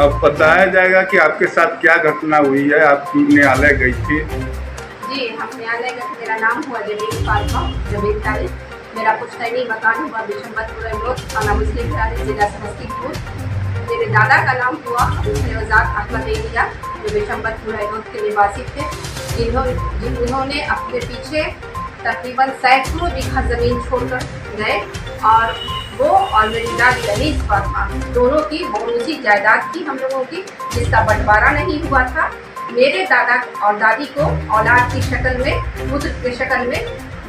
अब बताया जाएगा कि आपके साथ क्या घटना हुई है। आप न्यायालय गई थी। जी, हम न्यायालय गए। मेरा नाम हुआ जबीर फातिमा जबीर तारिक। मेरा पुश्तैनी मकान हुआ बिशम्बरपुर रोड, थाना मुस्लिम विहार, जिला समस्तीपुर। मेरे दादा का नाम हुआ फैजाक अहमद एलिया, जो बिशम्बरपुर रोड के निवासी थे, जिन्होंने अपने पीछे तकरीबन सैकड़ों बीघा ज़मीन छोड़कर गए और वो और मेरी दादी अनीस फातिमा दोनों की मौरूसी जायदाद थी हम लोगों की, जिसका बंटवारा नहीं हुआ था। मेरे दादा और दादी को औलाद की शक्ल में, पुत्र की शक्ल में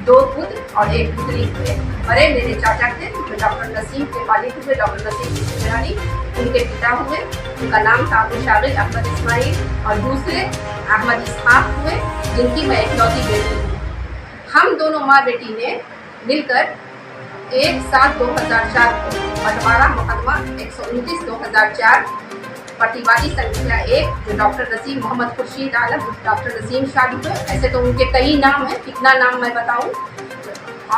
2 पुत्र और 1 पुत्री हुए। बड़े मेरे चाचा थे जो डॉक्टर नसीम के वालिद हुए, डॉक्टर नसीम जिसमेरानी, उनके पिता हुए। उनका नाम था अबूशागिर अहमद इस्माइल और दूसरे अहमद इसहाक हुए, जिनकी मैं इकलौती बेटी हूँ। हम दोनों माँ बेटी ने मिलकर 1/7/2004 को बंटवारा मुकदमा 129/2004 पटिवादी संख्या 1, जो डॉक्टर नसीम मोहम्मद खुर्शीद आलम, डॉक्टर नसीम शादी हुए। ऐसे तो उनके कई नाम हैं, कितना नाम मैं बताऊं।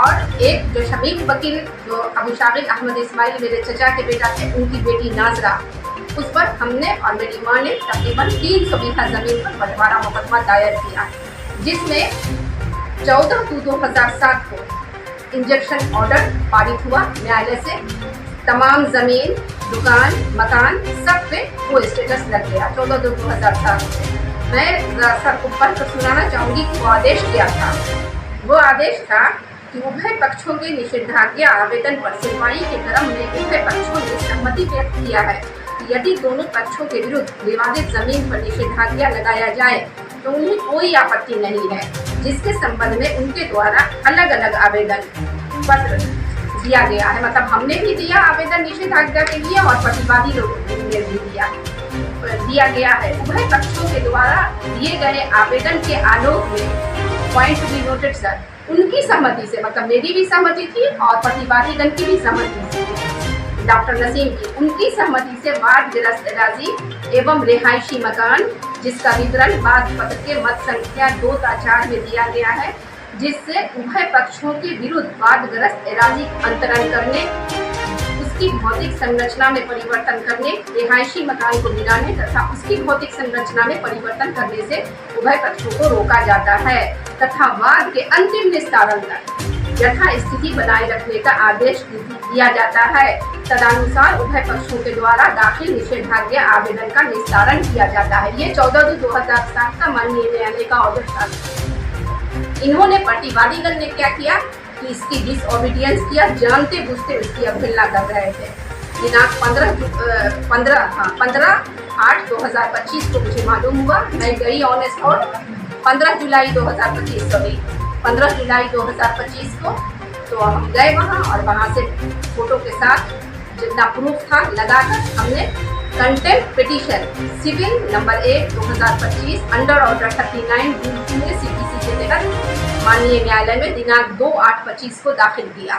और एक जो शमीम वकील, जो अबूशागिर अहमद इस्माइल मेरे चचा के बेटा थे, उनकी बेटी नाजरा, उस पर हमने और मेरी माँ ने तकरीबन 300 बीघा ज़मीन पर बंटवारा मुकदमा दायर किया, जिसमें 14/2/2007 को इंजेक्शन ऑर्डर पारित हुआ न्यायालय से। तमाम ज़मीन, दुकान, मकान सब पे वो स्टेटस लग गया 14/2/2007 में। मैं ज़रा सा ऊपर तो सुनाना चाहूँगी कि वो आदेश क्या था। वो आदेश था कि उभय पक्षों के निषेधाज्ञा आवेदन पर सुनवाई के क्रम में उभय पक्षों ने सहमति व्यक्त किया है कि यदि दोनों पक्षों के विरुद्ध विवादित जमीन पर निषेधाज्ञा लगाया जाए तो उन्हें कोई आपत्ति नहीं है, जिसके संबंध में उनके द्वारा अलग अलग आवेदन पत्र दिया गया है। मतलब हमने भी दिया आवेदन निषेधाज्ञा के लिए और प्रतिवादी लोगों ने भी दिया गया है। उभय पक्षों के द्वारा दिए गए आवेदन के आलोक में point to be noted sir, उनकी सहमति से, मतलब मेरी भी सहमति थी और प्रतिवादी दल की भी सहमति थी, डॉक्टर नसीम की, उनकी सहमति से वादग्रस्त एराजी एवं रिहायशी मकान, जिसका विवरण वाद पत्र के मत संख्या 2/4 में दिया गया है, जिससे उभय पक्षों के विरुद्ध वादग्रस्त एराजी अंतरण करने, उसकी भौतिक संरचना में परिवर्तन करने, रिहायशी मकान को गिराने तथा उसकी भौतिक संरचना में परिवर्तन करने से उभय पक्षों को रोका जाता है तथा वाद के अंतिम निस्तारण तक यथा स्थिति बनाए रखने का आदेश दिया जाता है। तदनुसार उभय पक्षों के द्वारा दाखिल निषेधाज्ञा आवेदन का निस्तारण किया जाता है। ये 14/2/2007 का माननीय न्यायालय का ऑर्डर था। इन्होंने प्रतिवादी दल ने क्या किया कि इसकी डिसओबीडियंस किया, जानते बूझते उसकी अवहेलना कर रहे थे। दिनांक 15/8/2025 को मुझे मालूम हुआ, मैं गई ऑन स्पॉट 15 जुलाई 2025 को, तो हम गए वहाँ और वहाँ से फोटो के साथ जितना प्रूफ था लगाकर हमने contempt petition civil number 1/2025 under order 39 CPC के तहत माननीय न्यायालय में दिनांक 2/8/25 को दाखिल किया।